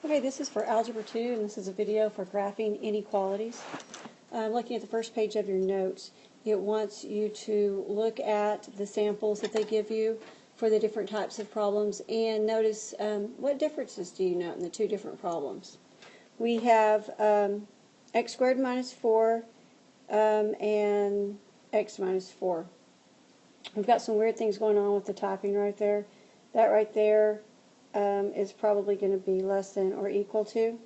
Okay, this is for Algebra 2, and this is a video for graphing inequalities. Looking at the first page of your notes, it wants you to look at the samples that they give you for the different types of problems and notice what differences do you note in the two different problems. We have x squared minus 4 and x minus 4. We've got some weird things going on with the typing right there. That right there is probably going to be less than or equal to.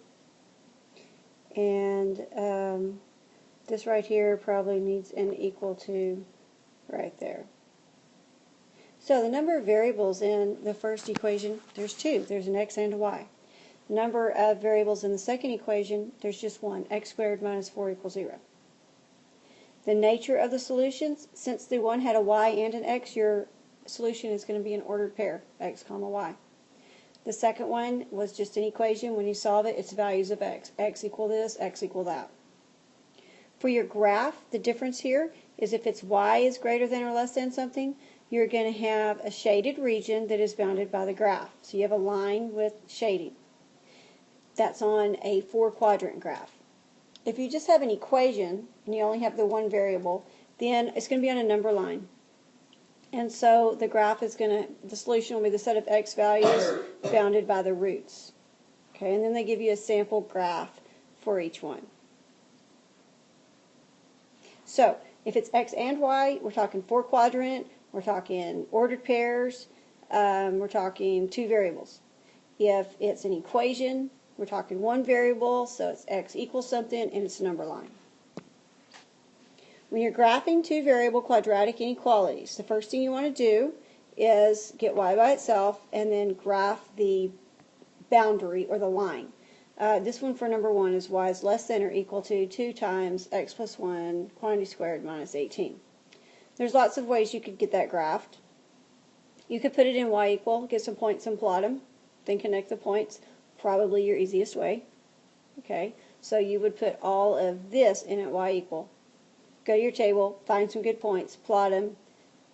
And this right here probably needs an equal to right there. So the number of variables in the first equation, there's two. There's an x and a y. The number of variables in the second equation, there's just one, x squared minus 4 equals 0. The nature of the solutions, since the one had a y and an x, your solution is going to be an ordered pair, x comma y. The second one was just an equation. When you solve it, it's values of x. X equal this, x equal that. For your graph, the difference here is if it's y is greater than or less than something, you're going to have a shaded region that is bounded by the graph. So you have a line with shading. That's on a 4-quadrant graph. If you just have an equation and you only have the one variable, then it's going to be on a number line. And so the graph is the solution will be the set of x values bounded by the roots. Okay, and then they give you a sample graph for each one. So if it's x and y, we're talking 4-quadrant, we're talking ordered pairs, we're talking two variables. If it's an equation, we're talking one variable, so it's x equals something, and it's a number line. When you're graphing two variable quadratic inequalities, the first thing you want to do is get y by itself and then graph the boundary or the line. This one for number 1 is y is less than or equal to 2 times x plus 1 quantity squared minus 18. There's lots of ways you could get that graphed. You could put it in y equal, get some points and plot them, then connect the points. Probably your easiest way. Okay, so you would put all of this in at y equal. Go to your table, find some good points, plot them.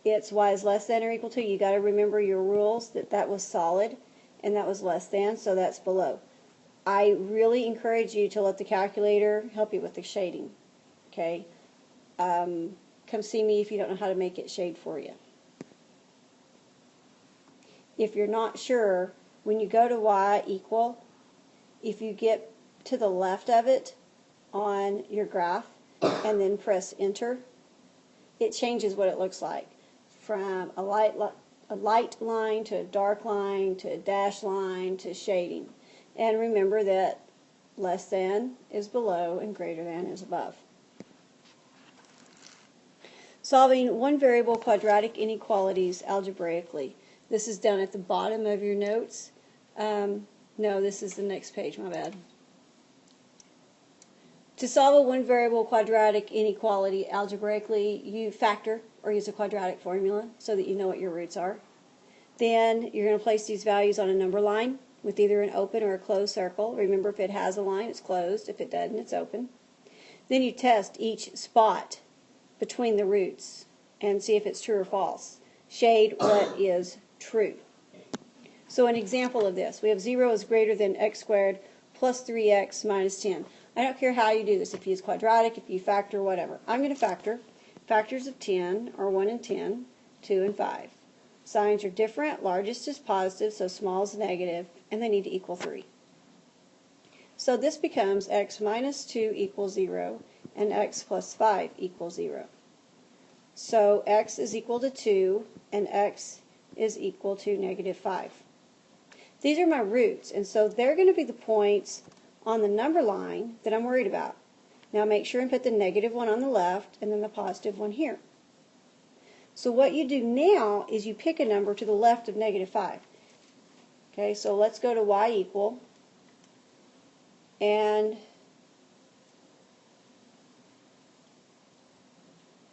It's y is less than or equal to. You got to remember your rules that was solid and that was less than, so that's below. I really encourage you to let the calculator help you with the shading. Okay, come see me if you don't know how to make it shade for you. If you're not sure, when you go to y equal, if you get to the left of it on your graph and then press enter, it changes what it looks like from a light line to a dark line to a dashed line to shading. And remember that less than is below and greater than is above. Solving one variable quadratic inequalities algebraically. This is down at the bottom of your notes. No, this is the next page, my bad. To solve a one variable quadratic inequality algebraically, you factor or use a quadratic formula so that you know what your roots are. Then you're going to place these values on a number line with either an open or a closed circle. Remember, if it has a line, it's closed. If it doesn't, it's open. Then you test each spot between the roots and see if it's true or false. Shade what is true. So an example of this, we have 0 is greater than x squared plus 3x minus 10. I don't care how you do this, if you use quadratic, if you factor, whatever. I'm going to factor. Factors of 10 are 1 and 10, 2 and 5. Signs are different. Largest is positive, so small is negative, and they need to equal 3. So this becomes x minus 2 equals 0, and x plus 5 equals 0. So x is equal to 2, and x is equal to negative 5. These are my roots, and so they're going to be the points on the number line that I'm worried about. Now make sure and put the negative one on the left and then the positive one here. So what you do now is you pick a number to the left of negative 5. Okay, so let's go to y equal and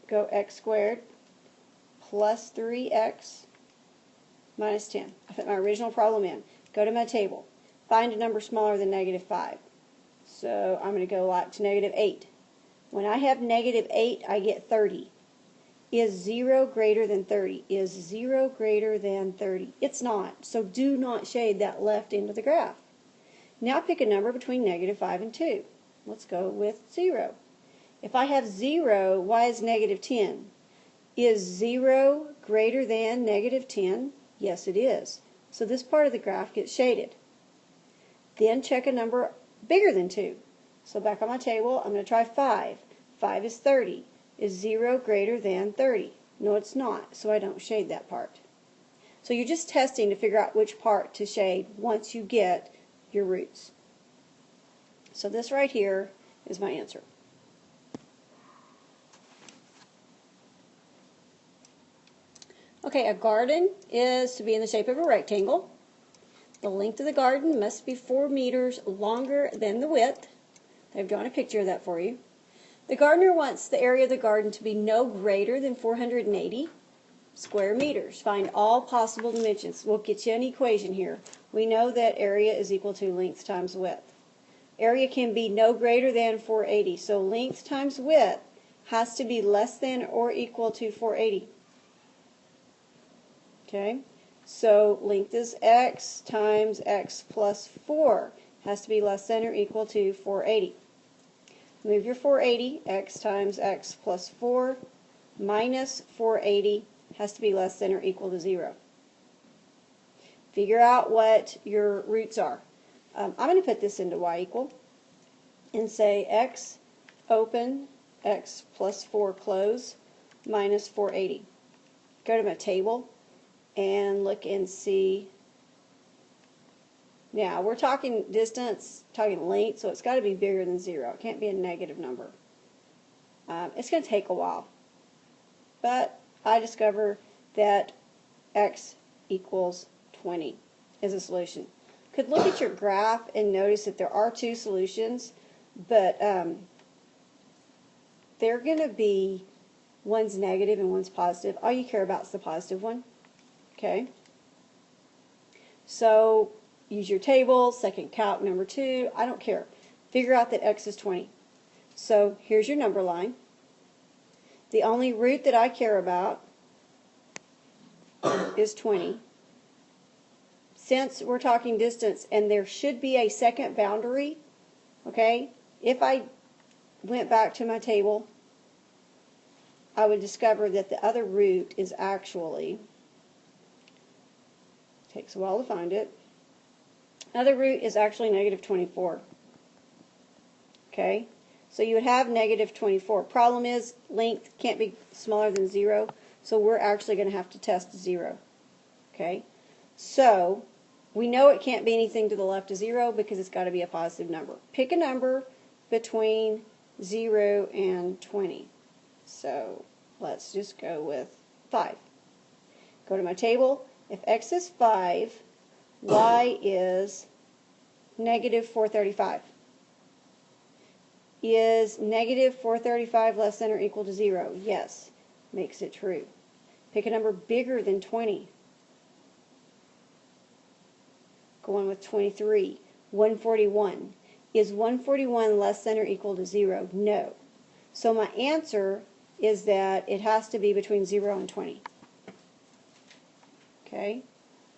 go x squared plus 3x minus 10. I put my original problem in. Go to my table. Find a number smaller than negative 5. So I'm going to go like to negative 8. When I have negative 8, I get 30. Is 0 greater than 30? Is 0 greater than 30? It's not. So do not shade that left end of the graph. Now pick a number between -5 and 2. Let's go with 0. If I have 0, y is -10. Is 0 greater than -10? Yes, it is. So this part of the graph gets shaded. Then check a number bigger than 2. So back on my table, I'm going to try 5. 5 is 30. Is 0 greater than 30? No, it's not, so I don't shade that part. So you're just testing to figure out which part to shade once you get your roots. So this right here is my answer. Okay, a garden is to be in the shape of a rectangle. The length of the garden must be 4 meters longer than the width. I've drawn a picture of that for you. The gardener wants the area of the garden to be no greater than 480 square meters. Find all possible dimensions. We'll get you an equation here. We know that area is equal to length times width. Area can be no greater than 480, so length times width has to be less than or equal to 480. Okay, so length is x times x plus 4 has to be less than or equal to 480. Move your 480, x times x plus 4 minus 480 has to be less than or equal to 0. Figure out what your roots are. I'm going to put this into y equal and say x open, x plus 4 close, minus 480. Go to my table and look and see. Now, we're talking distance, talking length, so it's got to be bigger than 0. It can't be a negative number. It's going to take a while. But I discover that x equals 20 is a solution. Could look at your graph and notice that there are 2 solutions, but they're going to be, one's negative and one's positive. All you care about is the positive one. Okay? So use your table, second calc number 2, I don't care. Figure out that x is 20. So here's your number line. The only root that I care about is 20. Since we're talking distance and there should be a second boundary, okay, if I went back to my table, I would discover that the other root is actually, takes a while to find it, other root is actually -24. Okay, so you would have -24. Problem is, length can't be smaller than 0, so we're actually going to have to test 0. Okay, so we know it can't be anything to the left of 0 because it's got to be a positive number. Pick a number between 0 and 20. So let's just go with 5. Go to my table. If x is 5, y is -435. Is -435 less than or equal to 0? Yes. Makes it true. Pick a number bigger than 20. Going with 23. 141. Is 141 less than or equal to 0? No. So my answer is that it has to be between 0 and 20. Okay?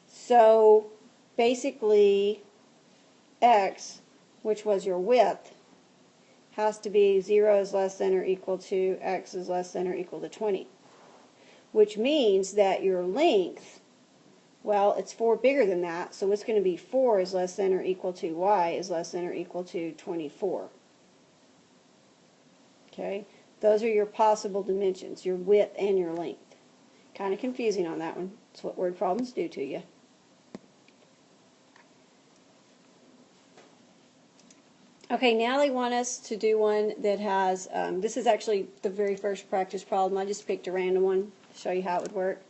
So basically x, which was your width, has to be 0 is less than or equal to x is less than or equal to 20. Which means that your length, well, it's 4 bigger than that, so it's going to be 4 is less than or equal to y is less than or equal to 24. Okay? Those are your possible dimensions, your width and your length. Kind of confusing on that one. That's what word problems do to you. Okay, now they want us to do one that has, this is actually the very first practice problem. I just picked a random one to show you how it would work.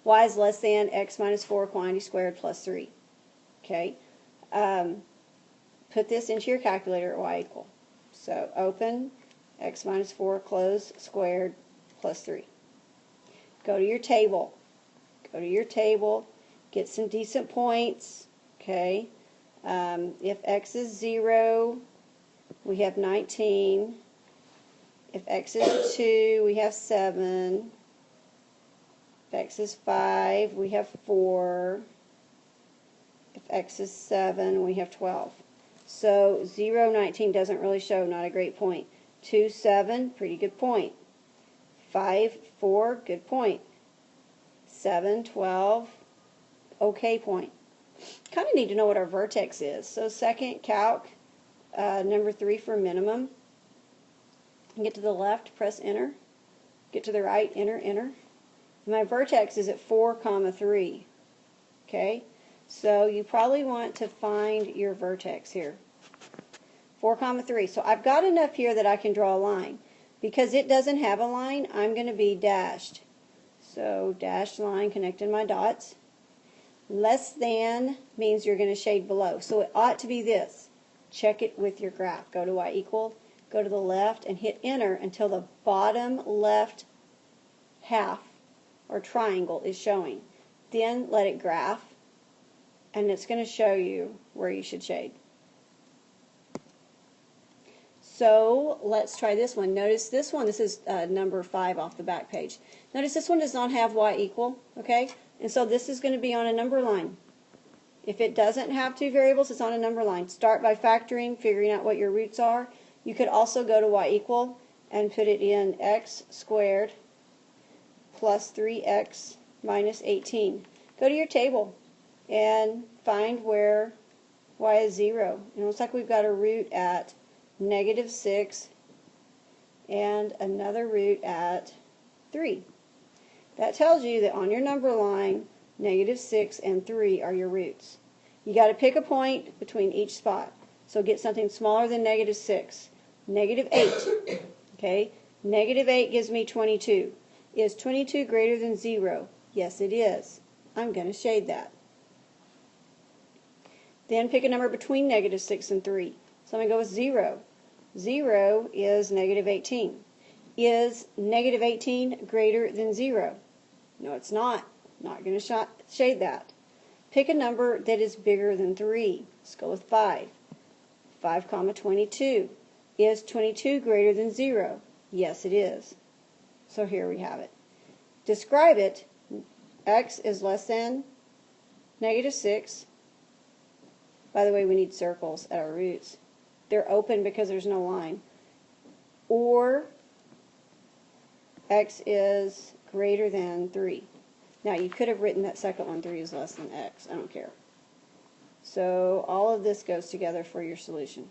Y is less than x minus 4 quantity squared plus 3. Okay, put this into your calculator at y equal. So open, x minus 4, close, squared, plus 3. Go to your table. Go to your table, get some decent points. Okay, if x is 0, we have 19. If x is 2, we have 7. If x is 5, we have 4. If x is 7, we have 12. So 0, 19 doesn't really show, not a great point. 2, 7, pretty good point. 5, 4, good point. 7, 12, okay point. Kind of need to know what our vertex is. So second, calc, number 3 for minimum. Get to the left, press enter. Get to the right, enter, enter. My vertex is at 4, 3. Okay, so you probably want to find your vertex here. 4, 3. So I've got enough here that I can draw a line. Because it doesn't have a line, I'm going to be dashed. So dashed line connecting my dots. Less than means you're going to shade below. So it ought to be this. Check it with your graph. Go to y equal, go to the left, and hit enter until the bottom left half or triangle is showing. Then let it graph, and it's going to show you where you should shade. So let's try this one. Notice this one, this is number 5 off the back page. Notice this one does not have y equal, okay? And so this is going to be on a number line. If it doesn't have two variables, it's on a number line. Start by factoring, figuring out what your roots are. You could also go to y equal and put it in x squared plus 3x minus 18. Go to your table and find where y is 0. And it looks like we've got a root at -6 and another root at 3. That tells you that on your number line, -6 and 3 are your roots. You got to pick a point between each spot. So get something smaller than -6. -8. Okay? -8 gives me 22. Is 22 greater than 0? Yes, it is. I'm going to shade that. Then pick a number between -6 and 3. So I'm going to go with 0. 0 is -18. Is -18 greater than 0? No, it's not. Not going to shade that. Pick a number that is bigger than 3. Let's go with 5. 5, 22. Is 22 greater than 0? Yes, it is. So here we have it. Describe it. X is less than -6. By the way, we need circles at our roots. They're open because there's no line. Or x is greater than 3. Now you could have written that second one, 3 is less than x. I don't care. So all of this goes together for your solution.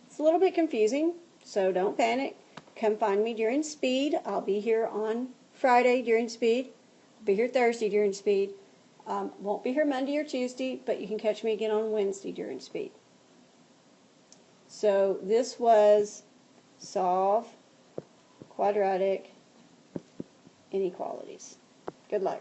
It's a little bit confusing, so don't panic. Come find me during speed. I'll be here on Friday during speed. I'll be here Thursday during speed. Won't be here Monday or Tuesday, but you can catch me again on Wednesday during speed. So this was solve quadratic inequalities. Good luck.